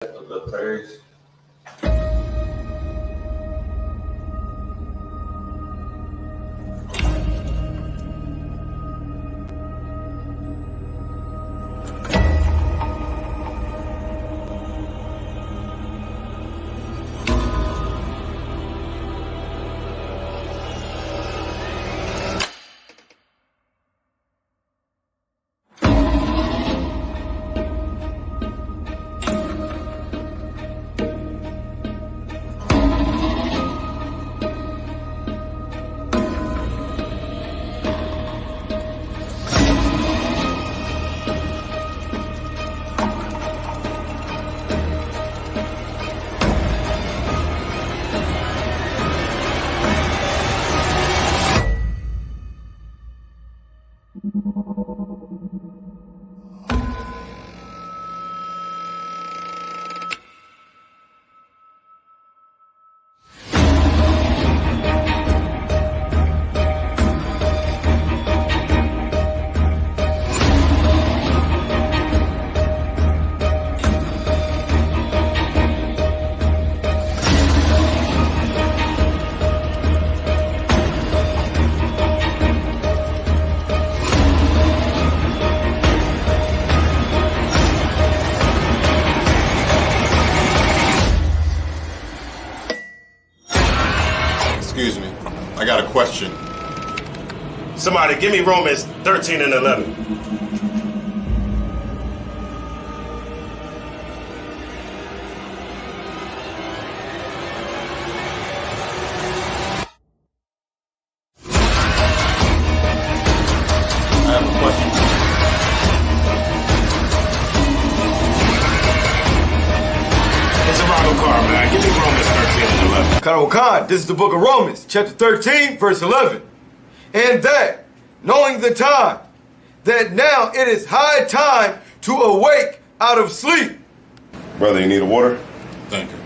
The players. Excuse me, I got a question. Somebody give me Romans 13 and 11. I have a question. It's a Robert car, man. Give me Romans 13 and 11. Khan, this is the book of Romans, chapter 13, verse 11. And that, knowing the time, that now it is high time to awake out of sleep. Brother, you need a water? Thank you.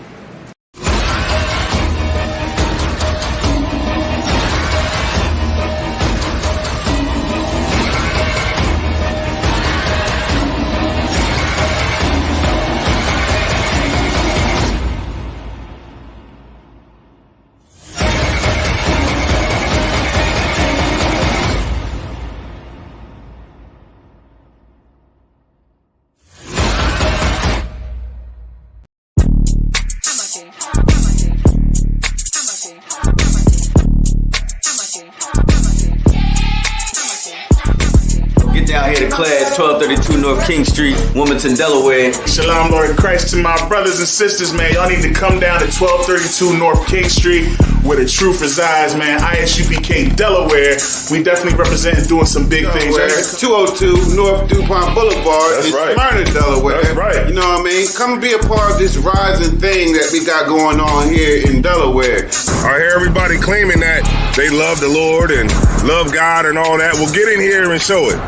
Get down here to class, 1232 North King Street, Wilmington, Delaware. Shalom, Lord Christ, to my brothers and sisters, man. Y'all need to come down to 1232 North King Street, where the truth resides, man. Isupk, Delaware. We definitely representing doing some big things. 202 North DuPont Boulevard That's in right. Smyrna, Delaware. That's right. You know what I mean? Come and be a part of this rising thing that we got going on here in Delaware. I hear everybody claiming that they love the Lord and love God and all that. Well, get in here and show it.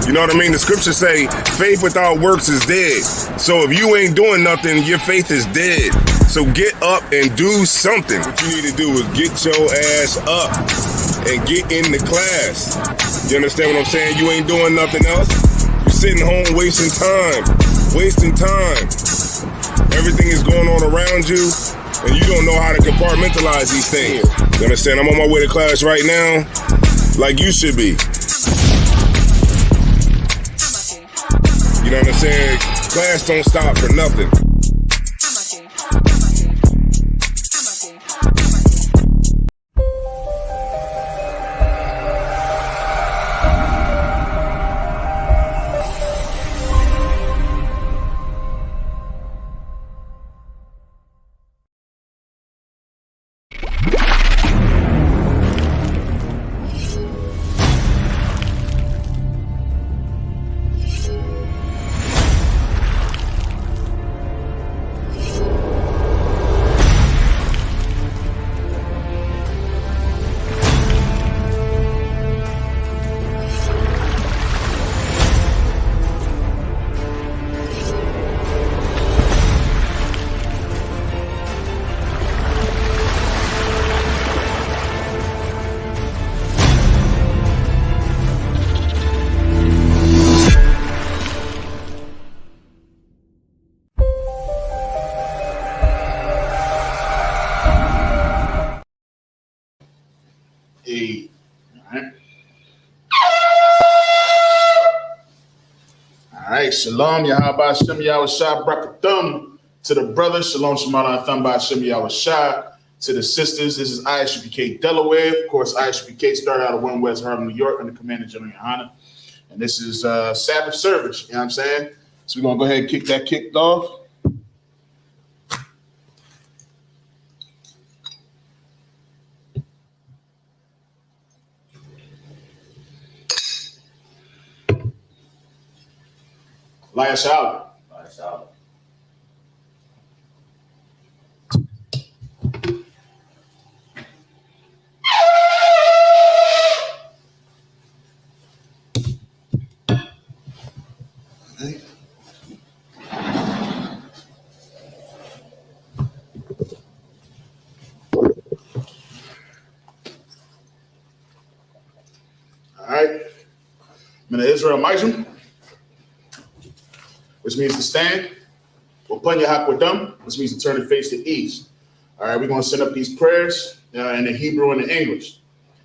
You know what I mean? The scriptures say faith without works is dead. So if you ain't doing nothing, your faith is dead. So get up and do something. What you need to do is get your ass up and get in the class. You understand what I'm saying? You ain't doing nothing else. You're sitting home wasting time. Wasting time. Everything is going on around you, and you don't know how to compartmentalize these things. You understand? I'm on my way to class right now, like you should be. You know what I'm saying? Class don't stop for nothing. Shalom, Yahweh Hashem, Yahweh Shah, Brakathum. To the brothers, Shalom, Shemala, Thumb by Hashem, Yahweh Shah. To the sisters, this is Isupk, Delaware. Of course, Isupk started out of One West Harlem, New York, under Commander General Yohana. And this is Sabbath service, you know what I'm saying? So we're going to go ahead and kick that kicked off. Laya Shalom. Laya Shalom. All right. Mina Israel Majum, which means to stand. Wapunya Hakwadum, which means to turn the face to east. All right, we're going to send up these prayers in the Hebrew and the English.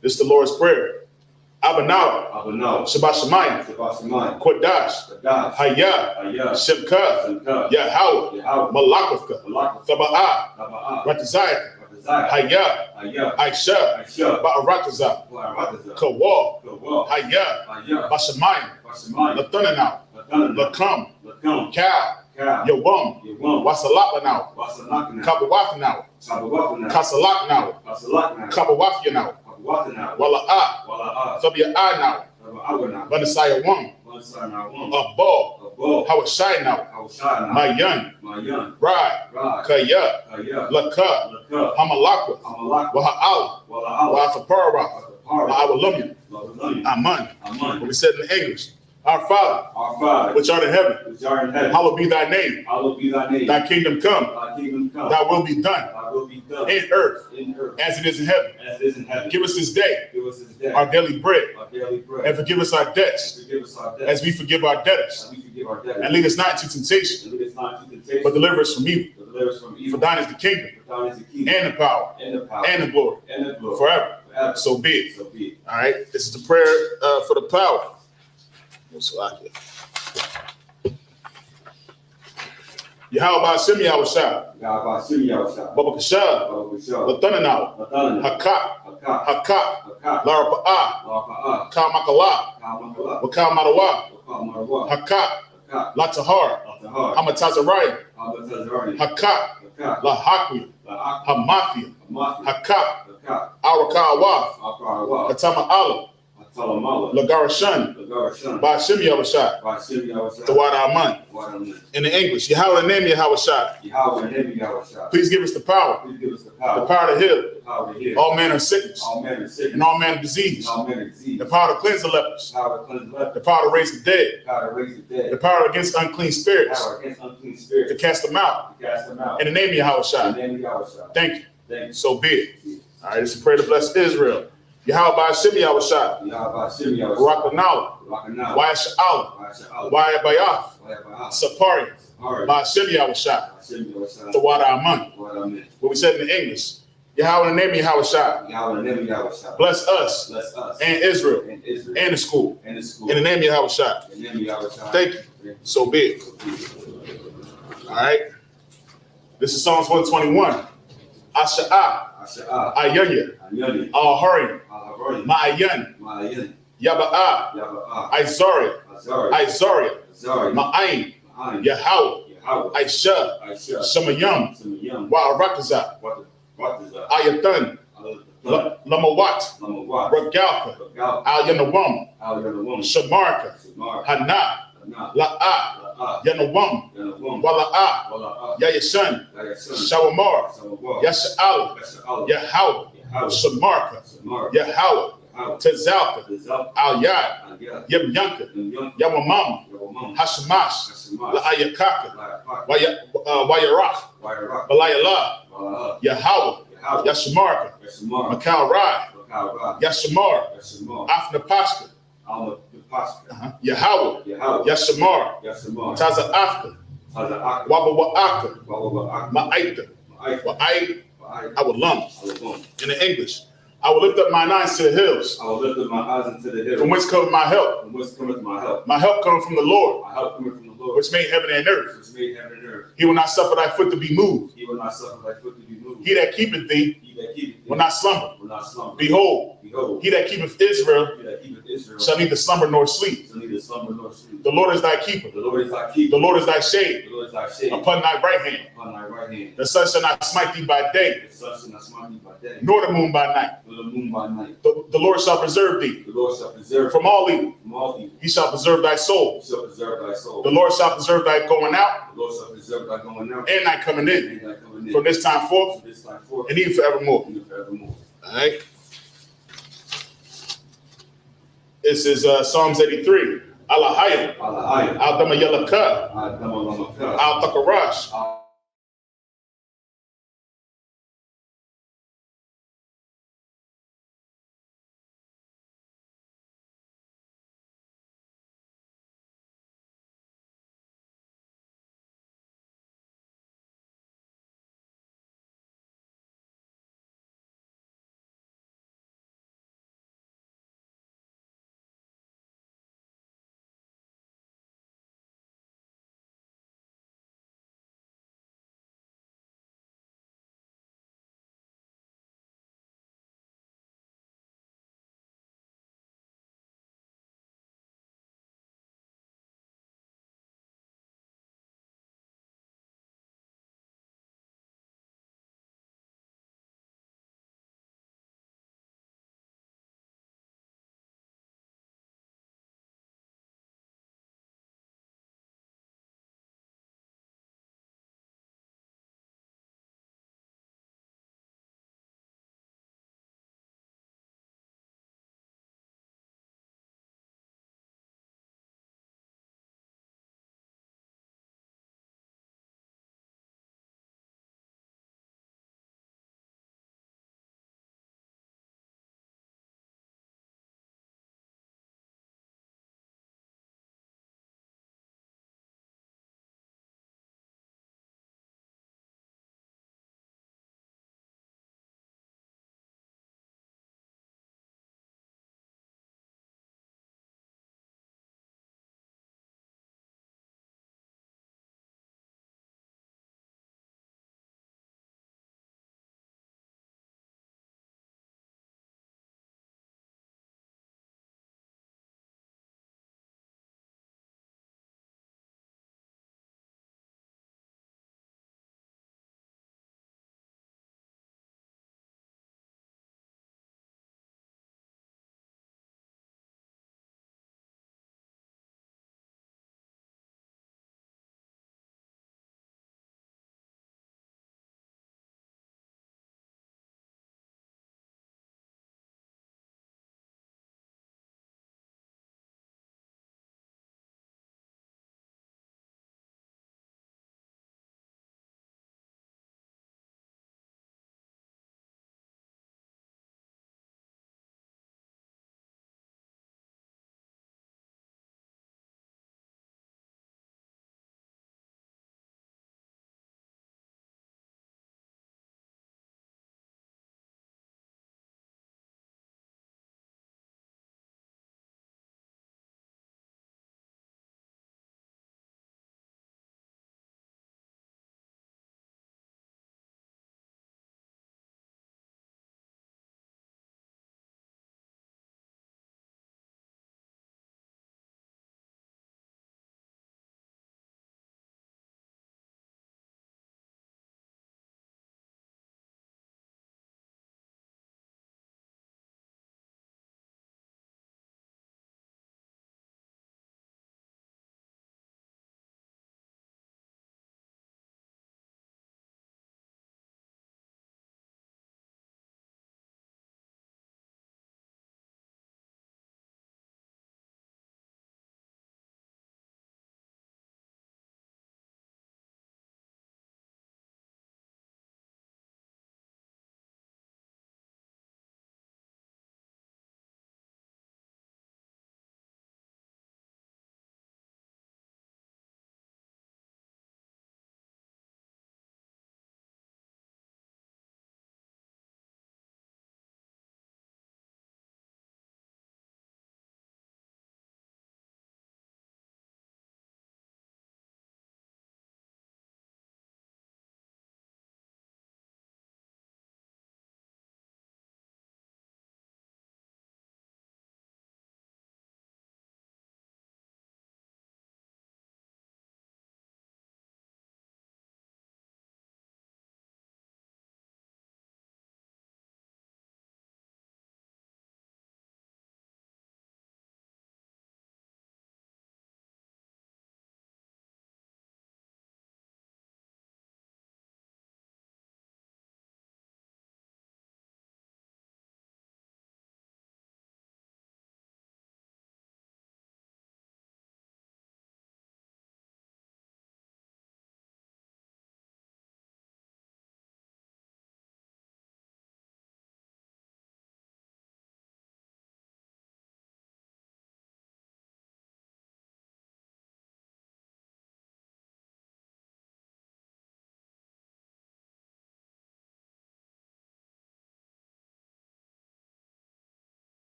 This is the Lord's Prayer. Abanaw, Shabbat Shemayim, Kodash, Hayah, Shemka, Yahweh, Malakavka, Thaba'ah, Ratazayaka, Hayah, Aisha, Ba'aratazah, Kawal, Hayah, Bashamayim, Latunanaw, Lakam, Kal, Yawam, Wasalapanaw, Kabawafanaw, Kasalaknaw, Kabawafyanaw, Wala'ah, Thabiya'ah now, Vanasaya Wam, Abba, Hawashai now, Mayan, Rai, Kaya, Laka, Hamalakwa, Waha'ala, Wa'afapara, Wa'awalumya, Aman. What we said in English. Our Father, which art in heaven, hallowed be thy name. Thy kingdom come. Thy will be done in earth as it is in heaven. Give us this day our daily bread, and forgive us our debts as we forgive our debtors. And lead us not into temptation, but deliver us from evil. For thine is the kingdom, and the power, and the glory, forever. So be it. All right, this is the prayer for the power. Yahweh Hashem, Yahweh Shah, Baba Kasha, Latananaw, Hakak, Larapa'ah, Kalmakala, Wakal Madawa, Hakak, Latahar, Hamatazariah, Hakak, Lahakwi, Hamafia, Hakak, Arakawaf, Katama Allah, Lagarashan, Ba'ashem Yahweh Shah, Tawad Aman. In the English, Yahweh name Yahweh Shah. Please give us the power to heal all manner of sickness, and all manner of disease, the power to cleanse the lepers, the power to raise the dead, the power against unclean spirits, to cast them out. In the name of Yahweh Shah. Thank you. So be it. All right, it's a prayer to bless Israel. Yahweh Hashem Yahweh Shah, Rakanawa, Wayasha'ala, Wayabayaf, Sapari, Ba'ashem Yahweh Shah, Tawada Aman. What we said in the English. Yahweh in the name of Yahweh Shah. Bless us and Israel and the school. In the name of Yahweh Shah. Thank you. So be it. All right. This is Psalms 121. Asha'ah, Ayanya, Al-Hari, Ma'ayan, Yaba'ah, Izaria, Ma'ayin, Yahweh, Aisha, Shemayam, Wa'arakazah, Ayatan, Lamawat, Ragalka, Al-Yanawam, Shamarka, Hana, La'ah, Yanawam, Wala'ah, Yayashan, Shawamar, Yasha'ala, Yahweh, Shamarka, Yahweh, Tezalka, Al-Yad, Yamyanka, Yamamama, Hashamash, La'ayakaka, Wayarak, Balayala, Yahweh, Yashamarka, Makal Rai, Yashamar, Afnapaska, Yahweh, Yashamar, Taza Afka, Wabawa'aka, Ma'aita, Wa'ai, our lungs. In the English, I will lift up mine eyes to the hills. I will lift up my eyes into the hills. From whence cometh my help? From whence cometh my help? My help cometh from the Lord, My help cometh from the Lord, which made heaven and earth. which made heaven and earth. He will not suffer thy foot to be moved. He will not suffer thy foot to be moved. He that keepeth thee He that keepeth thee will not slumber. will not slumber. Behold, Behold, he that keepeth Israel he that keepeth Israel shall neither slumber nor sleep. shall neither slumber nor sleep. The Lord is thy keeper. The Lord is thy keeper. The Lord is thy shade The Lord is thy shade upon thy right hand. upon thy right hand. The sun shall not smite thee by day, The sun shall not smite thee by day, nor the moon by night. nor the moon by night. The Lord shall preserve thee The Lord shall preserve from all evil. from all evil. He shall preserve thy soul. He shall preserve thy soul. The Lord shall preserve thy going out The Lord shall preserve thy going out and thy coming in and thy coming in. from this time forth From this time forth and even forevermore. and forevermore. All right. This is Psalms 83. Alahayim. Alahayim. Al Damayalaka. Adamalama. Al Takarash.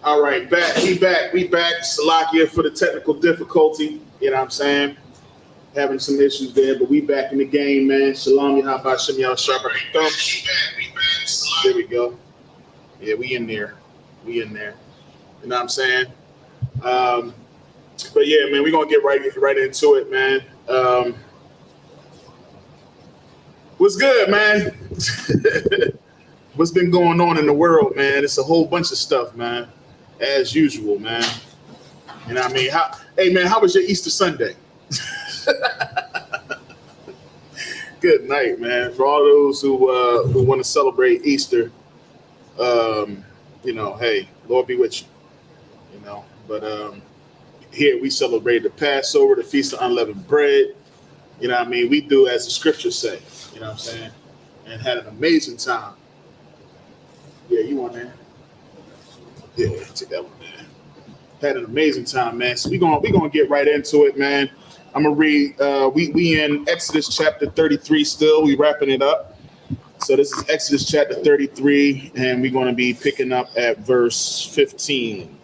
All right, we back. Salakia for the technical difficulty. You know what I'm saying? Having some issues there, but we back in the game, man. Shalom, Yahabashim, Yah Shabbat. There we go. Yeah, we in there. You know what I'm saying? But yeah, man, we're gonna get right into it, man. What's good, man? What's been going on in the world, man? It's a whole bunch of stuff, man. As usual, man. You know what I mean? Hey, man, how was your Easter Sunday? Good night, man. For all those who want to celebrate Easter, you know, hey, Lord be with you. You know, but here we celebrate the Passover, the Feast of Unleavened Bread. You know what I mean? We do as the scriptures say. You know what I'm saying? And had an amazing time. Yeah, you want that? Yeah, take that one, man. Had an amazing time, man. So we're gonna get right into it, man. I'm gonna read. We in Exodus chapter 33 still. We wrapping it up. So this is Exodus chapter 33, and we're gonna be picking up at verse 15.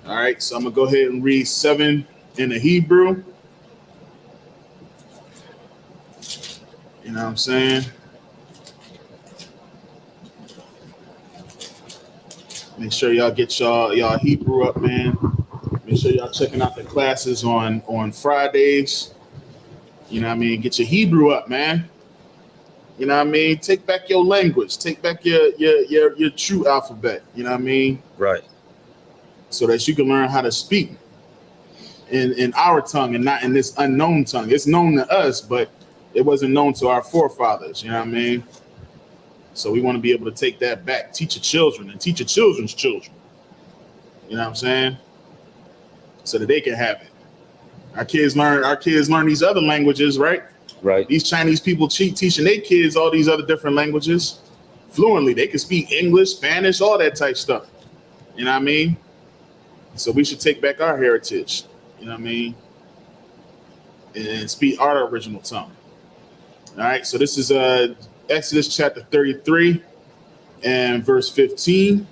All right. So I'm gonna go ahead and read 7 in the Hebrew. You know what I'm saying? Make sure y'all get y'all Hebrew up, man. Make sure y'all checking out the classes on Fridays. You know what I mean? Get your Hebrew up, man. You know what I mean? Take back your language. Take back your true alphabet. You know what I mean? Right. So that you can learn how to speak in our tongue and not in this unknown tongue. It's known to us, but it wasn't known to our forefathers. You know what I mean? So we want to be able to take that back, teach your children and teach your children's children. You know what I'm saying? So that they can have it. Our kids learn these other languages, right? Right. These Chinese people teaching their kids all these other different languages fluently. They can speak English, Spanish, all that type stuff. You know what I mean? So we should take back our heritage. You know what I mean? And speak our original tongue. All right. So this is Exodus chapter 33 and verse 15.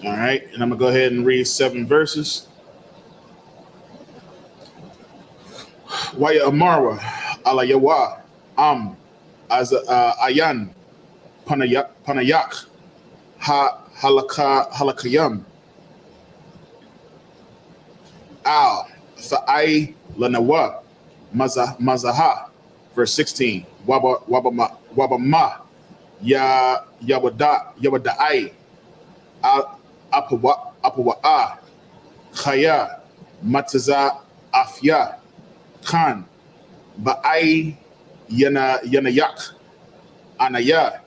All right, and I'm gonna go ahead and read 7 verses. Waya Amara ala Yawa as ayan panayak halakayam al fa'ai lanawa mazaha, verse 16. Wabama yawadai apawa'a khaya mataza afya khan ba'ai yanayak anaya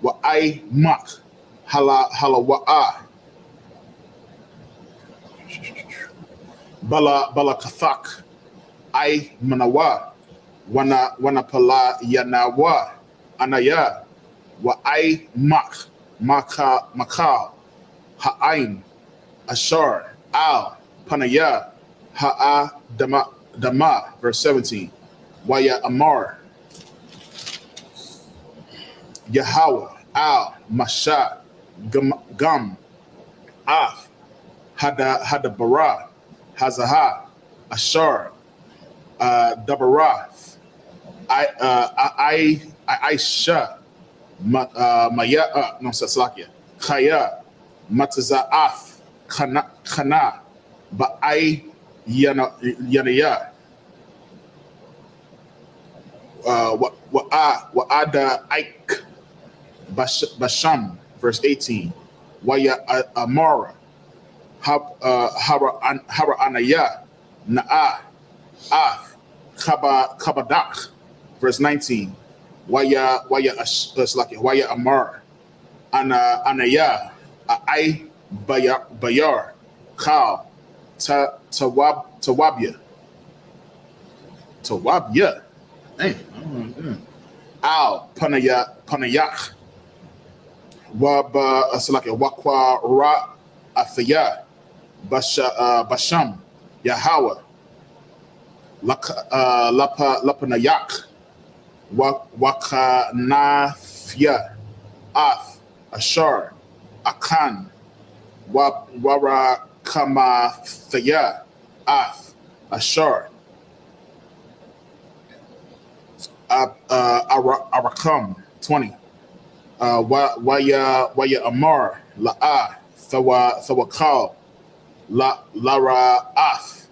wa'ai mak halawa'a bala kathak I manawa wana pala yanawa anaya wa I makal ha'ain ashar al panaya ha'a dama, verse 17. Waya amar Yahweh al masha gam af hada bara hazaha ashar Dabarath, Aisha, Maya, no, Saslakia, Kaya, Matazaaf, Kana, Ba'ai Yanaya, Wa'ada Ike, Basham, verse 18, Waya Amara, Hara Anaya, Na'a, Af, Kabadak, verse 19. Waya Amar, Anaya, Ai Bayar, Kal, Tawabya. Al Panayak, Wakwa Ra Athaya, Basham, Yahweh. Lapanayak Wakanafia La'ath, Ashar, Akan, Warakamathaya, Ath, Ashar, Arakam, 20. Waya Amar, La'a, Thawakal, Lara Ath,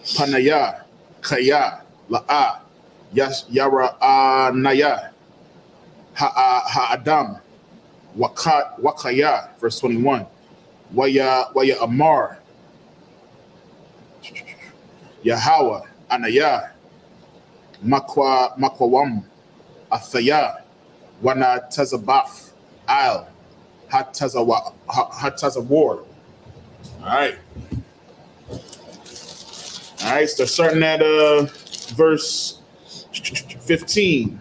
Panaya, Kaya, La'a, Yara Naya, Ha'adam, Wakaya, verse 21. Waya Amar, Yahweh, Anaya, Makwawam, Athaya, Wana Tazabaf, Al, Hatazawar. All right. So starting at verse 15.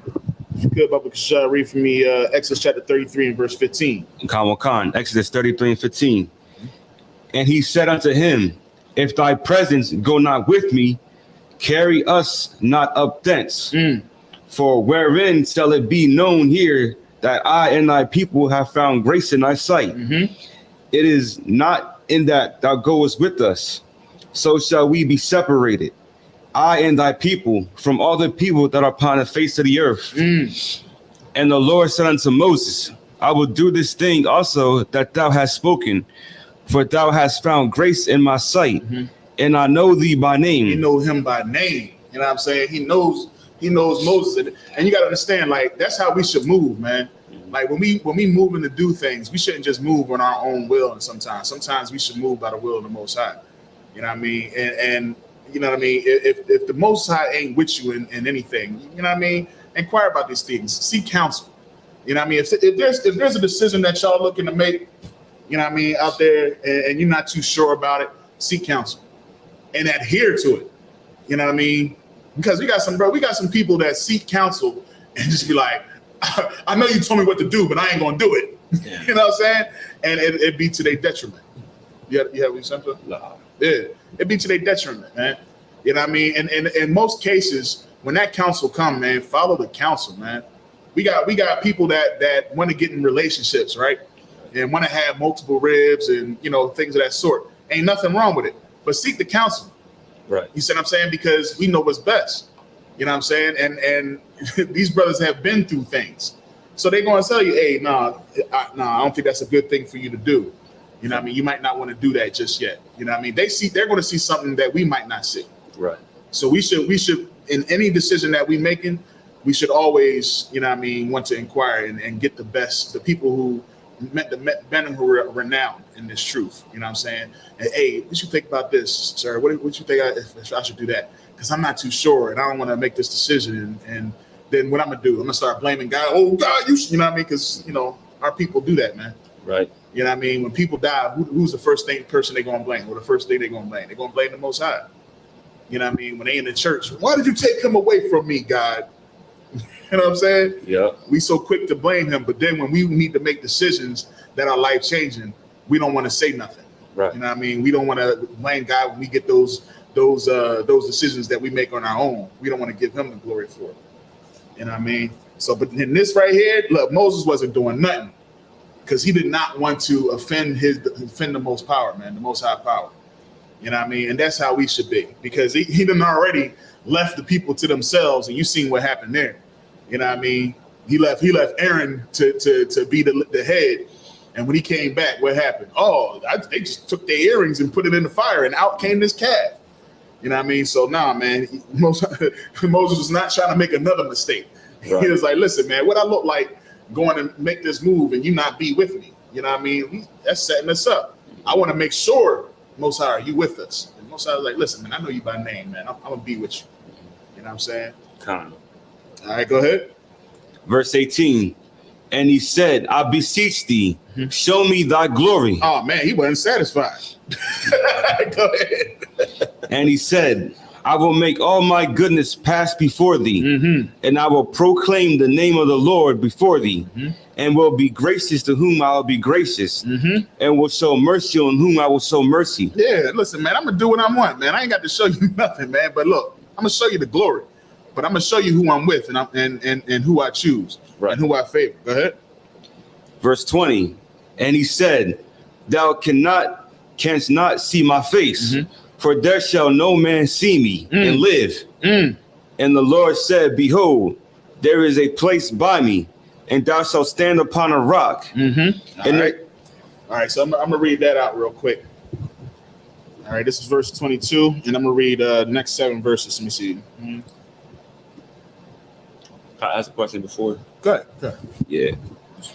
If you could, Baba Kasha, read for me Exodus chapter 33 and verse 15. Khan, Exodus 33 and 15. And he said unto him, if thy presence go not with me, carry us not up thence. For wherein shall it be known here that I and thy people have found grace in thy sight? It is not in that thou goest with us, so shall we be separated, I and thy people, from all the people that are upon the face of the earth. And the Lord said unto Moses, I will do this thing also that thou hast spoken, for thou hast found grace in my sight, and I know thee by name. You know him by name. You know what I'm saying? He knows Moses. And you got to understand, like, that's how we should move, man. Like when we moving to do things, we shouldn't just move on our own will. And sometimes we should move by the will of the Most High. You know what I mean? And you know what I mean? If the Most High ain't with you in anything, you know what I mean? Inquire about these things. Seek counsel. You know what I mean? If there's a decision that y'all looking to make, you know what I mean, out there, and you're not too sure about it, seek counsel and adhere to it. You know what I mean? Because we got some people that seek counsel and just be like, I know you told me what to do, but I ain't gonna do it. Yeah. You know what I'm saying? And it be to their detriment. You have something? No. Yeah, it be to their detriment, man. You know what I mean? And in most cases, when that counsel come, man, follow the counsel, man. We got people that want to get in relationships, right? And want to have multiple ribs and, you know, things of that sort. Ain't nothing wrong with it, but seek the counsel. Right. You see what I'm saying? Because we know what's best. You know what I'm saying? And these brothers have been through things. So they're going to tell you, hey, I don't think that's a good thing for you to do. You know what I mean? You might not want to do that just yet. You know what I mean? They're going to see something that we might not see. Right. So we should, in any decision that we making, we should always, you know what I mean, want to inquire and get the best, the people who who are renowned in this truth. You know what I'm saying? And, hey, what you think about this, sir? What you think if I should do that? Because I'm not too sure, and I don't want to make this decision. And then what I'm gonna do? I'm gonna start blaming God. Oh God, you know what I mean? Because you know our people do that, man. Right. You know what I mean? When people die, who's the first person they're gonna blame? Or the first thing they're gonna blame? They're gonna blame the Most High. You know what I mean? When they in the church, why did you take him away from me, God? You know what I'm saying? Yeah. We so quick to blame him, but then when we need to make decisions that are life changing, we don't want to say nothing. Right. You know what I mean? We don't want to blame God when we get those decisions that we make on our own. We don't want to give him the glory for it. You know what I mean? So, but in this right here, look, Moses wasn't doing nothing because he did not want to offend the most power, man, the most high power. You know what I mean? And that's how we should be, because he done already left the people to themselves, and you seen what happened there. You know what I mean? He left Aaron to be the head. And when he came back, what happened? Oh, they just took their earrings and put it in the fire, and out came this calf. You know what I mean? So nah, man, Moses was not trying to make another mistake. Right. He was like, listen, man, what I look like going to make this move and you not be with me? You know what I mean? That's setting us up. I want to make sure, Most High, are you with us? And Most High was like, listen, man, I know you by name, man. I'm going to be with you. You know what I'm saying? Kind of. All right, go ahead. Verse 18. And he said, I beseech thee, show me thy glory. Oh, man, he wasn't satisfied. Go ahead. And he said, I will make all my goodness pass before thee, and I will proclaim the name of the Lord before thee, and will be gracious to whom I will be gracious, and will show mercy on whom I will show mercy. Yeah, listen, man, I'm going to do what I want, man. I ain't got to show you nothing, man. But look, I'm going to show you the glory. But I'm going to show you who I'm with and who I choose. Right. And who I favor. Go ahead. Verse 20. And he said, thou canst not see my face, for there shall no man see me and live. And the Lord said, behold, there is a place by me, and thou shalt stand upon a rock. All right, so I'm gonna read that out real quick. All right, this is verse 22, and I'm gonna read the next 7 verses. Let me see. Can I ask a question before? Go ahead. Yeah.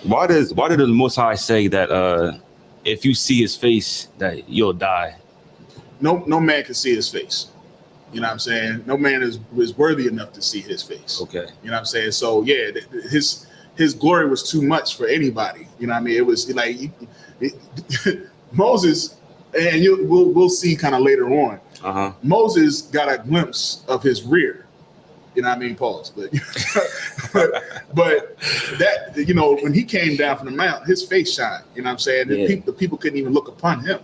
Why did the Most High say that if you see his face, that you'll die? No man can see his face. You know what I'm saying? No man is worthy enough to see his face. Okay. You know what I'm saying? So yeah, his glory was too much for anybody. You know what I mean? It was like Moses, and we'll see kind of later on. Moses got a glimpse of his rear. You know what I mean? Pause. But that, you know, when he came down from the mount, his face shined. You know what I'm saying? Yeah. The people couldn't even look upon him.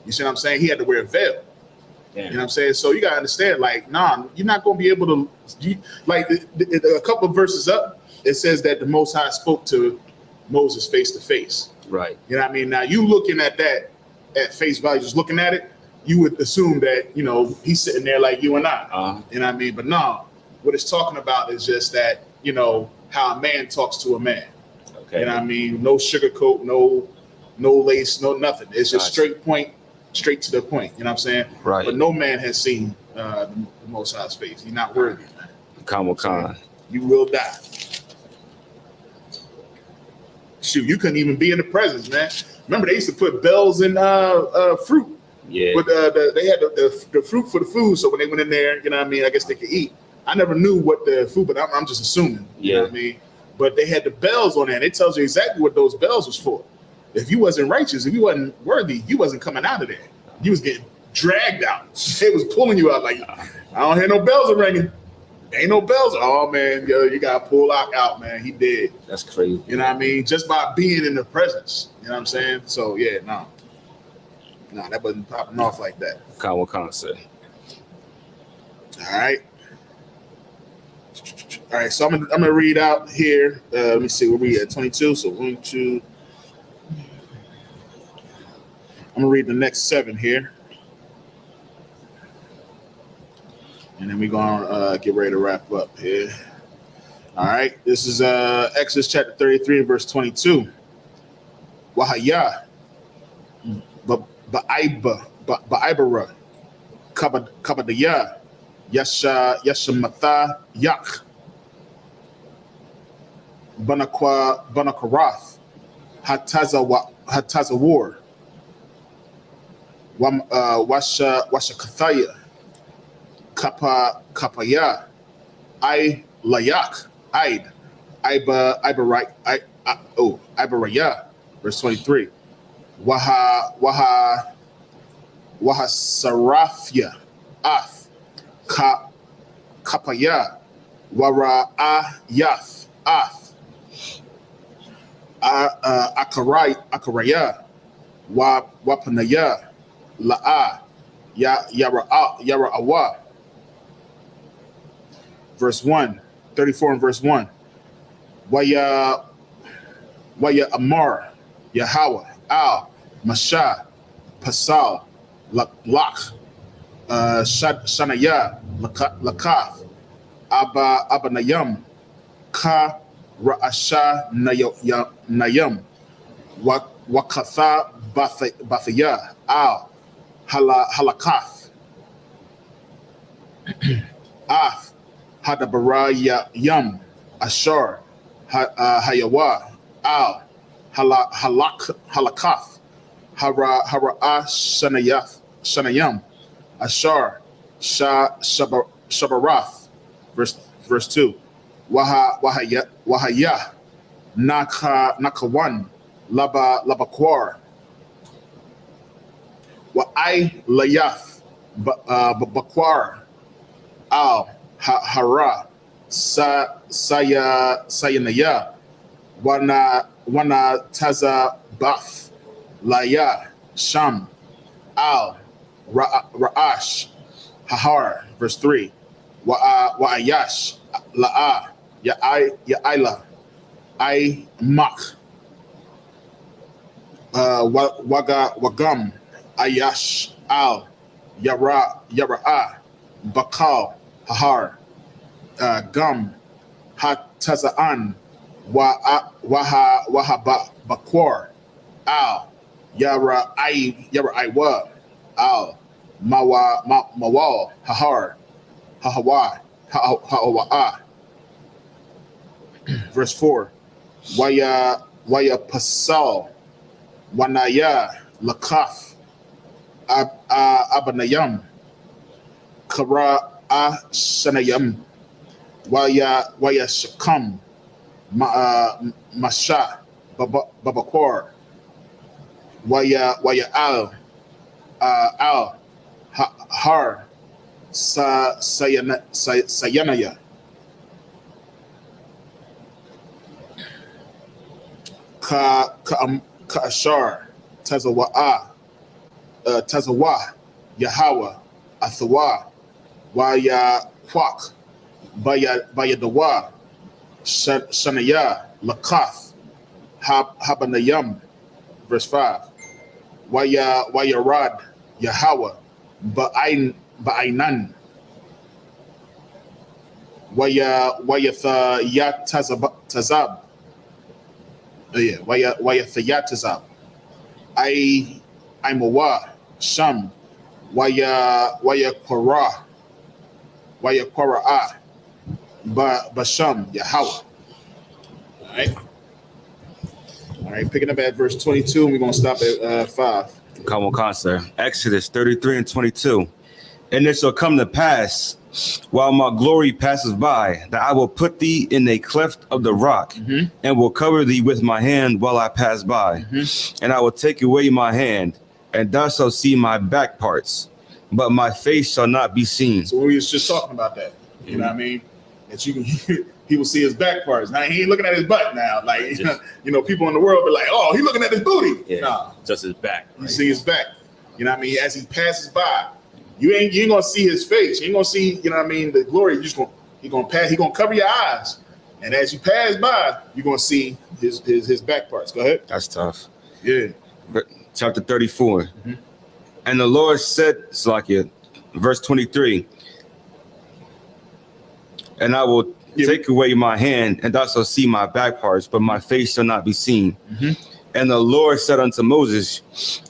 You see what I'm saying? He had to wear a veil. Damn. You know what I'm saying? So you gotta understand, like, nah, you're not gonna be able to. A couple of verses up, it says that the Most High spoke to Moses face to face. Right. You know what I mean? Now you looking at that at face value, just looking at it, you would assume that, you know, he's sitting there like you and I. You know what I mean? But no, what it's talking about is just that, you know, how a man talks to a man. Okay. You know what I mean? No sugarcoat, no lace, no nothing. It's just straight to the point. You know what I'm saying? Right. But no man has seen the Most High's face. He's not worthy, man. Khan. You will die. Shoot, you couldn't even be in the presence, man. Remember, they used to put bells in fruit. Yeah. But they had the fruit for the food, so when they went in there, you know what I mean, I guess they could eat. I never knew what the food, but I'm just assuming. You know what I mean? But they had the bells on there, and it tells you exactly what those bells was for. If you wasn't righteous, if you wasn't worthy, you wasn't coming out of there. You was getting dragged out. It was pulling you out like, I don't hear no bells are ringing. Ain't no bells. Oh, man, yo, you got to pull out, man. He did. That's crazy. You know what I mean? Just by being in the presence. You know what I'm saying? So, yeah, no, that wasn't popping off like that. Khan said. All right, so I'm gonna read out here. Let me see where we at 22. So 1, 2. I'm gonna read the next 7 here, and then we're gonna get ready to wrap up here. All right, this is Exodus chapter 33, verse 22. Wahaya, ba'ibara, kabadaya, yashamatha yak. Banakarath, Hatazawar, Washakathaya, Kapaya, I Layak, Id, Ibaraya, verse 23. Wahasarafia, Ath, Kapaya, Wara'ayath, Ath. Akaraya, Wapanaya, La'a, Yara'awa. Verse 1, 34 and verse 1. Waya Amar, Yahweh, Al, Masha, Pasal, Lach, Shanaya, Lakath, Abanayam, Ka, Ra'asha Nayam, Wakatha Bathaya, Al, Halakath, Ath, Hadabara Yam, Ashar, Hayawa, Al, Halakath, Hara'a Shanayam, Ashar, Shabarath, verse 2. Wahaya, Nakawan, Labakwar, Wa'ai Layath, Bakwar, Al, Hara, Sayanaya, Wana Taza Bath, Laya, Sham, Al, Ra'ash, Hahar, verse 3. Wa'ayash, La'a, Ya'ila, Isupk, Wagam, Ayash, Al, Yara, Bakal, Hahar, Gum, Hatazaan, Wahaba, Bakwar, Al, Yara Iwa, Al, Mawal, Hahar, Hawa. Verse 4. Waya Pasal, Wanaya, Lakaf, Abanayam, Kara Shanayam, Waya Shakam, Masha, Babakwar, Waya Al, Har, Sayanaya, Ka'ashar, Tazawa, Yahawa, Athawa, Waya Kwak, Bayadawa, Shanaya, Lakath, Habanayam, verse 5. Wayarad, Yahawa, Ba'ainan, Wayathayatazab, Wayathayatazab, Imawa, Sham, Wayakwara, Basham, Yahweh. All right, picking up at verse 22, and we're going to stop at 5. Come on, sir. Exodus 33 and 22. And it shall come to pass, while my glory passes by, that I will put thee in a cleft of the rock, and will cover thee with my hand while I pass by. And I will take away my hand, and thou shalt see my back parts, but my face shall not be seen. So we was just talking about that. You know what I mean? That you can he will see his back parts. Now he ain't looking at his butt now. Like people in the world be like, oh, he looking at his booty. Yeah, nah, just his back. You see his back. You know what I mean? As he passes by, you ain't gonna see his face. You ain't gonna see, you know what I mean, the glory. He gonna cover your eyes. And as you pass by, you're gonna see his back parts. Go ahead. That's tough. Yeah. Chapter 34. And the Lord said, Salakia, verse 23, and I will take away my hand, and thou shalt see my back parts, but my face shall not be seen. And the Lord said unto Moses,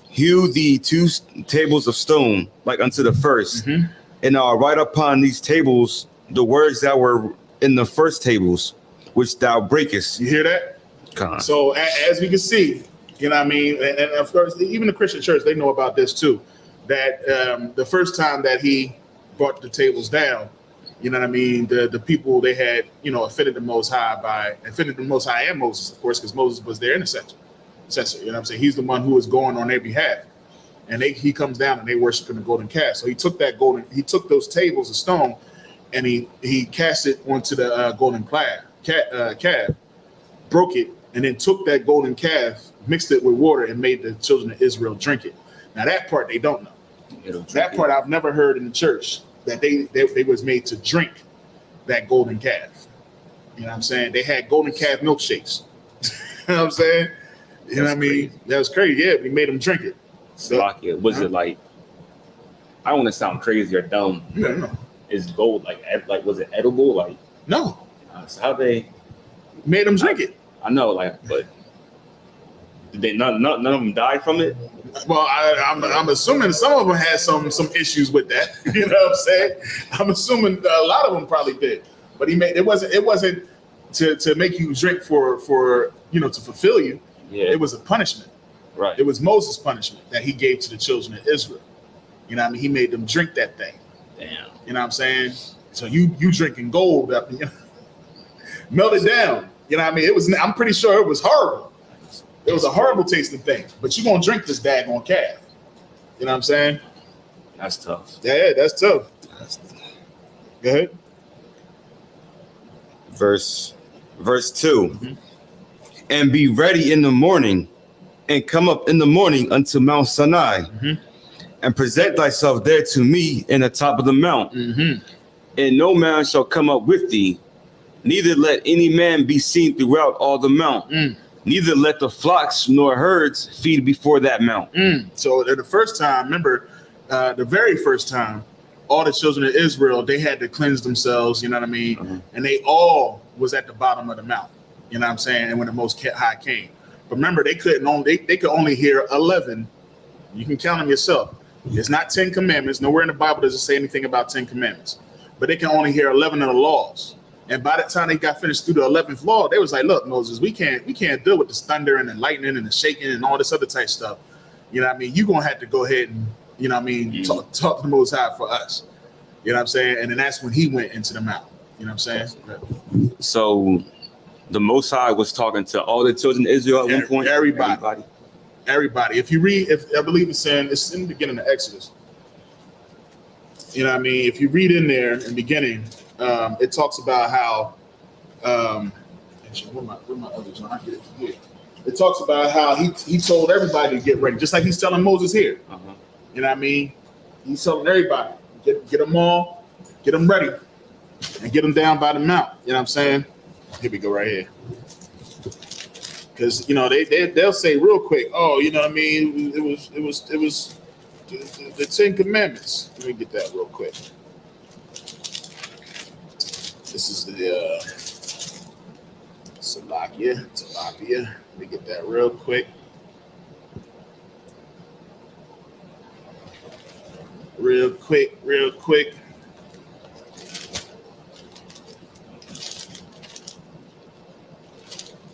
hew thee 2 tables of stone, like unto the first, and I'll write upon these tables the words that were in the first tables, which thou breakest. You hear that? God. So as we can see, you know what I mean? And of course, even the Christian church, they know about this too, that the first time that he brought the tables down, you know what I mean? The people, they had, offended the Most High and Moses, of course, because Moses was their intercessor. You know what I'm saying? He's the one who was going on their behalf. And he comes down and they worship in the golden calf. So he took those tables of stone and he cast it onto the golden calf, broke it, and then took that golden calf, mixed it with water, and made the children of Israel drink it. Now that part they don't know. That part I've never heard in the church, that they was made to drink that golden calf. You know what I'm saying? They had golden calf milkshakes. You know what I'm saying? You know what I mean? That was crazy. Yeah, we made them drink it. So, Was it like, I don't want to sound crazy or dumb. No. Is gold like was it edible? Like, no. So how they made them drink it? I know, but did they none of them died from it? Well, I'm assuming some of them had some issues with that. You know what I'm saying? I'm assuming a lot of them probably did. But it wasn't to make you drink for to fulfill you. Yeah. It was a punishment. Right. It was Moses' punishment that he gave to the children of Israel. You know what I mean? He made them drink that thing. Damn. You know what I'm saying? So you drinking gold up, melt it down. You know what I mean? I'm pretty sure it was horrible. It was a horrible tasting thing. But you're gonna drink this daggone calf. You know what I'm saying? That's tough. Yeah, that's tough. Go ahead. Verse 2. And be ready in the morning, and come up in the morning unto Mount Sinai, and present thyself there to me in the top of the mount. And no man shall come up with thee, Neither let any man be seen throughout all the mount. Neither let the flocks nor herds feed before that mount. So the first time, remember, the very first time, all the children of Israel, they had to cleanse themselves, you know what I mean? And they all was at the bottom of the mountain, you know what I'm saying? And when the Most High came. But remember, they could only hear 11. You can count them yourself. It's not 10 commandments. Nowhere in the Bible does it say anything about 10 commandments. But they can only hear 11 of the laws. And by the time they got finished through the 11th law, they was like, look, Moses, we can't deal with this thunder and the lightning and the shaking and all this other type stuff. You know what I mean? You're going to have to go ahead and, you know what I mean, talk to the Most High for us. You know what I'm saying? And then that's when he went into the mountain. You know what I'm saying? So the Most High was talking to all the children of Israel at one point? Everybody. If you read, I believe it's in the beginning of Exodus. You know what I mean? If you read in there in the beginning, it talks about how, actually, where my others? I get it from here. It talks about how he told everybody to get ready, just like he's telling Moses here. You know what I mean? He's telling everybody, get them all, get them ready, and get them down by the mount. You know what I'm saying? Here we go, right here. Because you know they'll say real quick, oh, you know what I mean? It was the 10 Commandments. Let me get that real quick. This is the Tilapia. Let me get that real quick. Real quick.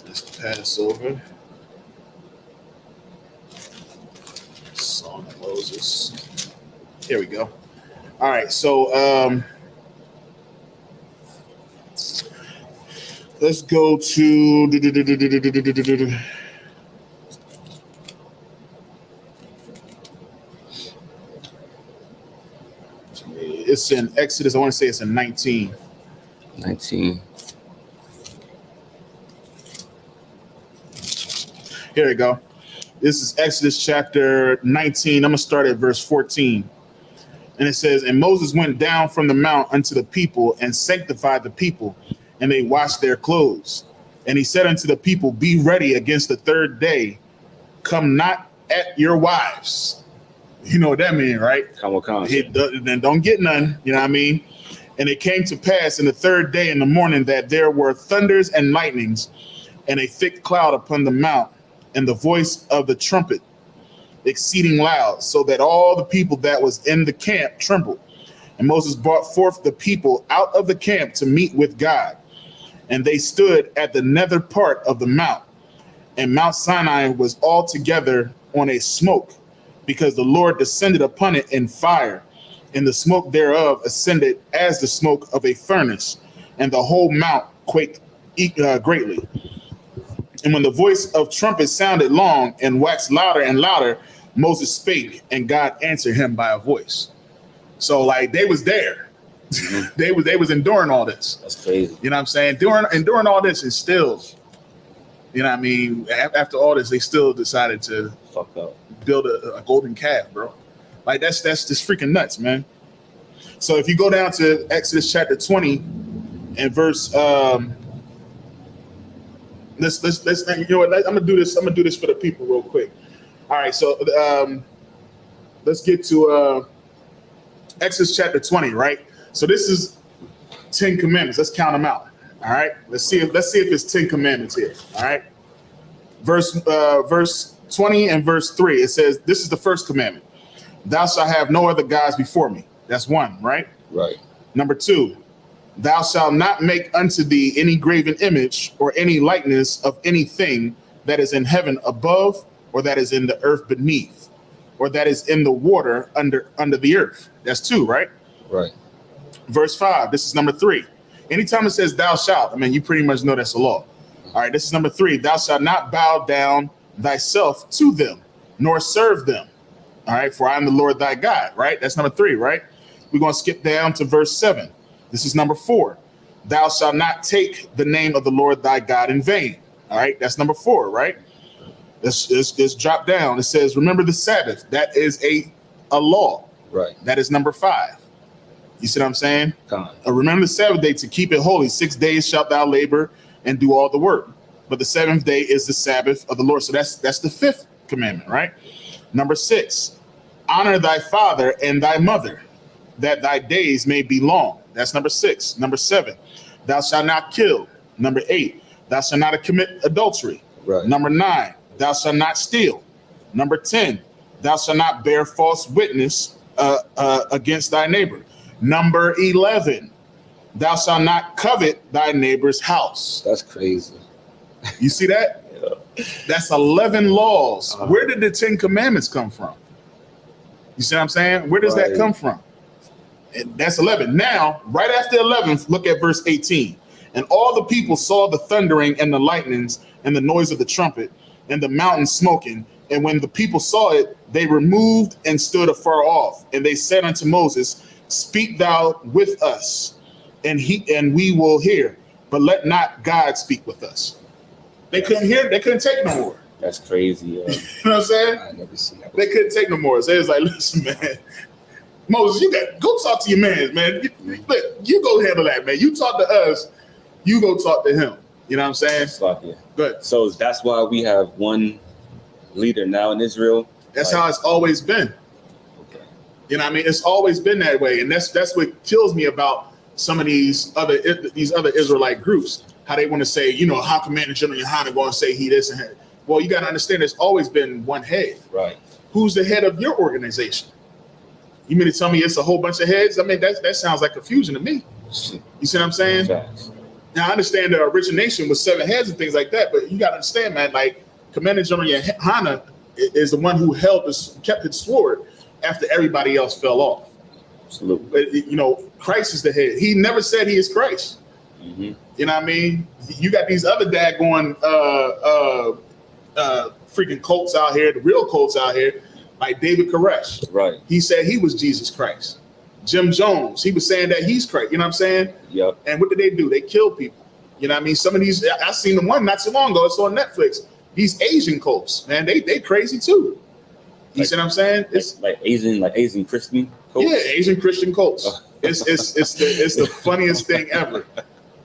That's the Passover. Song of Moses. Here we go. All right, so let's go to it's in Exodus. I want to say it's in 19. 19. Here we go. This is Exodus chapter 19. I'm going to start at verse 14. And it says, and Moses went down from the mount unto the people and sanctified the people, and they washed their clothes. And he said unto the people, be ready against the third day. Come not at your wives. You know what that means, right? Then don't get none. You know what I mean? And it came to pass in the third day in the morning that there were thunders and lightnings and a thick cloud upon the mount, and the voice of the trumpet exceeding loud, so that all the people that was in the camp trembled. And Moses brought forth the people out of the camp to meet with God. And they stood at the nether part of the mount. And Mount Sinai was altogether on a smoke, because the Lord descended upon it in fire, and the smoke thereof ascended as the smoke of a furnace, and the whole mount quaked greatly. And when the voice of trumpet sounded long and waxed louder and louder, Moses spake, and God answered him by a voice. So like they was there. they was enduring all this. That's crazy. You know what I'm saying? Enduring all this, and still, you know what I mean? After all this, they still decided to fuck up, build a golden calf, bro. Like that's just freaking nuts, man. So if you go down to Exodus chapter 20 and verse let's you know what, I'm gonna do this for the people real quick. All right, so let's get to Exodus chapter 20, right? So this is 10 commandments. Let's count them out. All right, let's see if it's 10 commandments here. All right, verse 20 and verse 3, it says, this is the first commandment. Thou shalt have no other gods before me. That's one, right? Right. Number 2, thou shalt not make unto thee any graven image or any likeness of anything that is in heaven above, or that is in the earth beneath, or that is in the water under the earth. That's 2, right? Right. Verse 5, this is number 3. Anytime it says thou shalt, I mean, you pretty much know that's a law. All right, this is number 3. Thou shalt not bow down thyself to them, nor serve them. All right, for I am the Lord thy God, right? That's number 3, right? We're going to skip down to verse 7. This is number 4. Thou shalt not take the name of the Lord thy God in vain. All right, that's number 4, right? Let's drop down. It says, remember the Sabbath. That is a law. Right. That is number 5. You see what I'm saying? Come. Remember the Sabbath day to keep it holy. 6 days shalt thou labor and do all the work. But the seventh day is the Sabbath of the Lord. So that's the fifth commandment, right? Number 6, honor thy father and thy mother, that thy days may be long. That's number 6. Number 7, thou shalt not kill. Number 8, thou shalt not commit adultery. Right. Number 9, thou shalt not steal. Number 10, thou shalt not bear false witness against thy neighbor. Number 11, thou shalt not covet thy neighbor's house. That's crazy. You see that? Yeah. That's 11 laws. Where did the 10 commandments come from? You see what I'm saying? Where does that come from? And that's 11. Now, right after 11, look at verse 18. And all the people saw the thundering and the lightnings and the noise of the trumpet and the mountain smoking. And when the people saw it, they removed and stood afar off. And they said unto Moses, speak thou with us, and we will hear, but let not God speak with us. They couldn't hear, they couldn't take no more. That's crazy. You know what I'm saying? I never seen that. They couldn't take no more. So it was like, listen, man, Moses, you got go talk to your man, man. Look, you go handle that, man. You talk to us, you go talk to him. You know what I'm saying? Sloppy. Good. So that's why we have one leader now in Israel. That's how it's always been. Okay. You know what I mean? It's always been that way. And that's what kills me about some of these other Israelite groups. How they want to say, you know, how Commander General Yohanan going to say he this and that. Well, you got to understand there's always been one head. Right. Who's the head of your organization? You mean to tell me it's a whole bunch of heads? I mean, that sounds like confusion to me. You see what I'm saying? Facts. Now, I understand that origination was 7 heads and things like that, but you got to understand, man, like Commander General Yohanan is the one who kept his sword after everybody else fell off. Absolutely. But, you know, Christ is the head. He never said he is Christ. Mm-hmm. You know what I mean? You got these other daggone freaking cults out here, the real cults out here, like David Koresh. Right. He said he was Jesus Christ. Jim Jones, he was saying that he's Christ. You know what I'm saying? Yep. And what did they do? They killed people. You know what I mean? Some of these, I seen the one not too long ago. It's on Netflix. These Asian cults, man, they crazy too. You see what I'm saying? It's like Asian Christian cults? Yeah, Asian Christian cults. It's the funniest thing ever.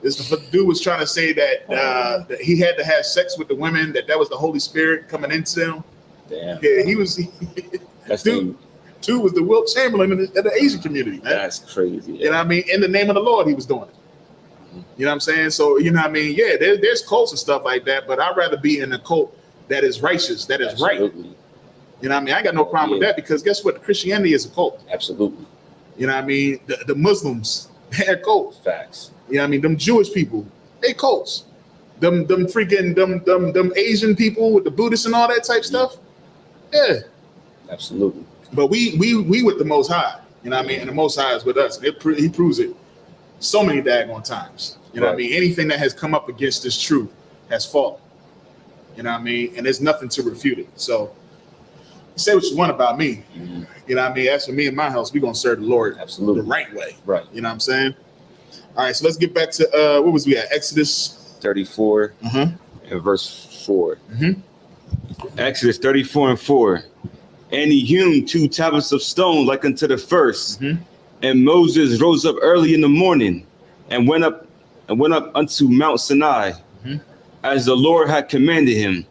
The dude was trying to say that he had to have sex with the women, that was the Holy Spirit coming into him. Damn. Yeah, he was. That's dude was the Wilt Chamberlain of the Asian community, man. That's crazy. Yeah. You know what I mean? In the name of the Lord, he was doing it. You know what I'm saying? So, you know what I mean? Yeah, there's cults and stuff like that, but I'd rather be in a cult that is righteous, that is Absolutely. right. You know what I mean? I got no problem with that because guess what? Christianity is a cult. Absolutely. You know what I mean? The Muslims, they're cults. Facts. You know what I mean? Them Jewish people, they cults. Them freaking them Asian people with the Buddhists and all that type stuff. Yeah. Absolutely. But we with the Most High. You know what I mean? And the Most High is with us. He proves it so many daggone times. You know what I mean? Anything that has come up against this truth has fallen. You know what I mean? And there's nothing to refute it. So say what you want about me. Mm-hmm. You know what I mean? As for me and my house, we're going to serve the Lord Absolutely. the right way. Right. You know what I'm saying? All right, so let's get back to, what was we at? Exodus 34 and verse 4. Exodus 34 and 4. And he hewn 2 tablets of stone like unto the first. And Moses rose up early in the morning and went up unto Mount Sinai, as the Lord had commanded him,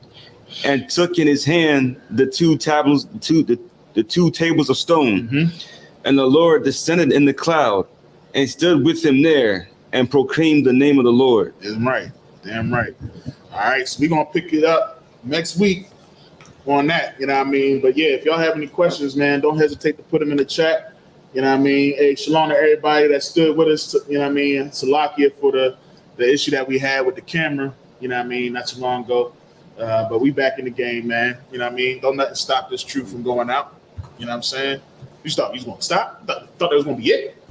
and took in his hand the 2 tablets, the 2 tables of stone. And the Lord descended in the cloud and stood with him there and proclaimed the name of the Lord. Damn right. Damn right. All right, so we're going to pick it up next week on that, you know what I mean? But yeah, if y'all have any questions, man, don't hesitate to put them in the chat. You know what I mean? Hey, shalom to everybody that stood with us, you know what I mean? Salakia for the issue that we had with the camera, you know what I mean, not too long ago. But we back in the game, man. You know what I mean? Don't nothing stop this truth from going out. You know what I'm saying? You thought you was going to stop? Thought that was going to be it.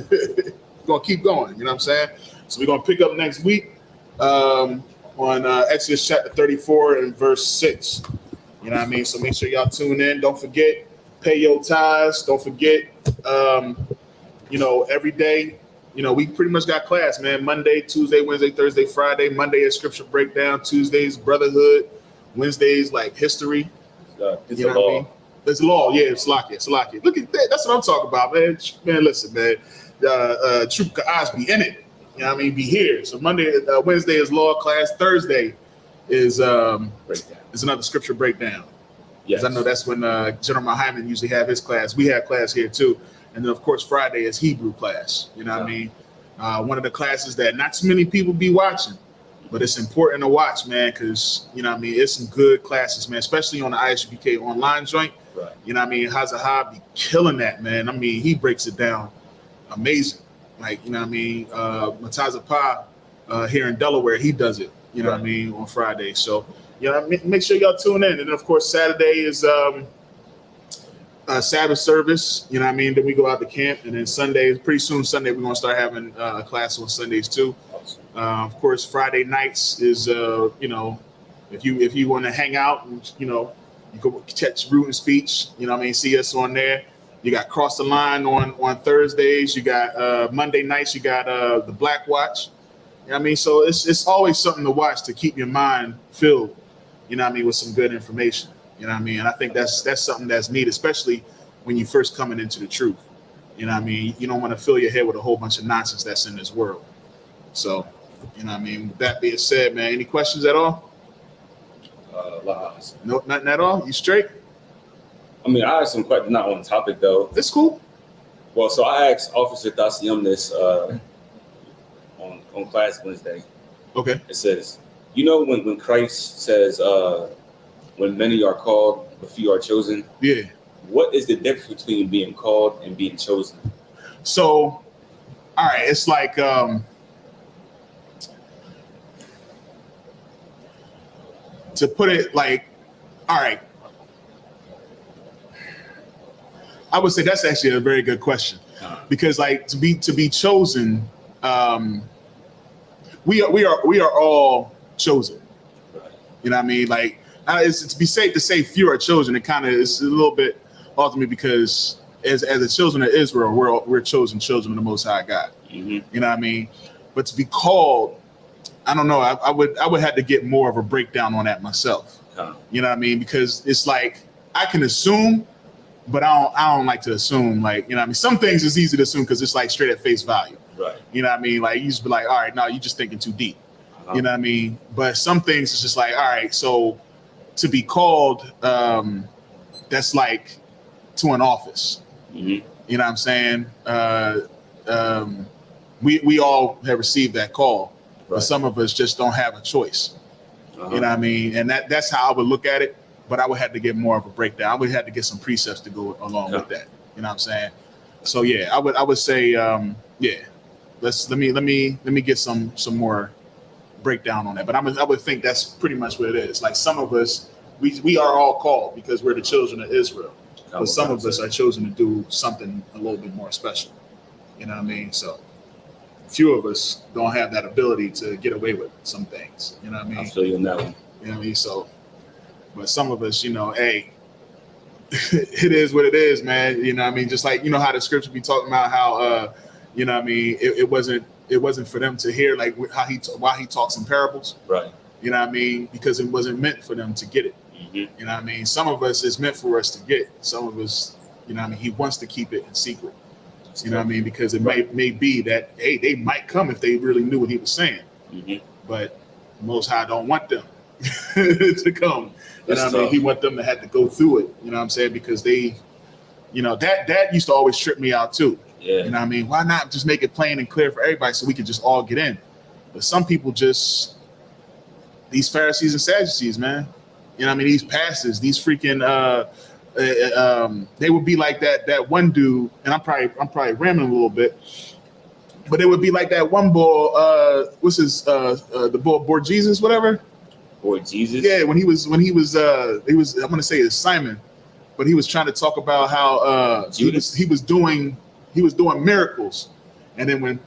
We're going to keep going, you know what I'm saying? So we're going to pick up next week on Exodus chapter 34 and verse 6. You know what I mean? So make sure y'all tune in. Don't forget, pay your tithes. Don't forget, every day, we pretty much got class, man. Monday, Tuesday, Wednesday, Thursday, Friday. Monday is scripture breakdown. Tuesdays, brotherhood. Wednesdays, like history. It's a law. It's law. Yeah, it's Salakia. Look at that. That's what I'm talking about, man. Man, listen, man. Trooper Osby in it. You know what I mean? Be here. So Wednesday is law class. Thursday is another scripture breakdown. Yes. I know that's when General Hyman usually have his class. We have class here too. And then of course Friday is Hebrew class. You know what I mean? One of the classes that not too many people be watching, but it's important to watch, man, because you know what I mean, it's some good classes, man, especially on the ISUPK online joint. Right. You know what I mean? Hazahab be killing that, man. I mean, he breaks it down amazing. Like, you know what I mean? Mataza Pa here in Delaware, he does it, you know what I mean, on Friday. So, you know, make sure y'all tune in. And then, of course, Saturday is Sabbath service, you know what I mean? Then we go out to camp. And then Sunday, pretty soon Sunday, we're going to start having a class on Sundays too. Of course, Friday nights is, you know, if you want to hang out, and, you know, you go catch Root and Speech, you know what I mean? See us on there. You got Cross the Line on Thursdays. You got Monday nights. You got the Black Watch. You know what I mean? So it's always something to watch to keep your mind filled, you know what I mean, with some good information. You know what I mean? And I think that's something that's neat, especially when you first coming into the truth. You know what I mean? You don't want to fill your head with a whole bunch of nonsense that's in this world. So, you know what I mean? With that being said, man, any questions at all? No, nothing at all? You straight? I mean, I had some questions, not on topic though. It's cool. Well, so I asked Officer Thasium this on class Wednesday. Okay. It says, you know, when Christ says, when many are called, but few are chosen. Yeah. What is the difference between being called and being chosen? So, all right, it's like to put it like, all right, I would say that's actually a very good question, because like to be chosen, we are all chosen. You know what I mean? Like, it's to be safe to say few are chosen. It kind of is a little bit ultimately because as the children of Israel, we're chosen children of the Most High God. Mm-hmm. You know what I mean? But to be called, I don't know. I would have to get more of a breakdown on that myself. You know what I mean? Because it's like I can assume, but I don't like to assume. Like, you know what I mean? Some things is easy to assume because it's like straight at face value. Right. You know what I mean? Like you just be like, all right, no, you just thinking too deep. You know what I mean? But some things it's just like, all right, so to be called, that's like to an office. Mm-hmm. You know what I'm saying? We all have received that call, but some of us just don't have a choice. You know what I mean? And that's how I would look at it. But I would have to get more of a breakdown. I would have to get some precepts to go along with that. You know what I'm saying? So yeah, I would say yeah. Let me get some more breakdown on that. But I would think that's pretty much what it is. Like some of us, we are all called because we're the children of Israel. But some of us are chosen to do something a little bit more special. You know what I mean? So few of us don't have that ability to get away with some things. You know what I mean? I feel you on that one. You know what I mean? So, but some of us, you know, hey, it is what it is, man. You know what I mean? Just like, you know how the scripture be talking about how, you know what I mean? It wasn't for them to hear like why he talks in parables. Right. You know what I mean? Because it wasn't meant for them to get it. Mm-hmm. You know what I mean? Some of us it's meant for us to get. Some of us, you know what I mean? He wants to keep it in secret. You know what I mean? Because it may be that, hey, they might come if they really knew what he was saying. Mm-hmm. But Most High don't want them to come. You know what I mean? He want them to have to go through it. You know what I'm saying? Because they, you know, that used to always trip me out too. Yeah. You know what I mean? Why not just make it plain and clear for everybody so we could just all get in? But some people just, these Pharisees and Sadducees, man. You know what I mean? These pastors, these freaking, they would be like that one dude, and I'm probably rambling a little bit, but it would be like that one boy, what's his the boy Jesus, whatever. Boy Jesus. Yeah, when he was I'm gonna say it's Simon, but he was trying to talk about how he was doing miracles, and then when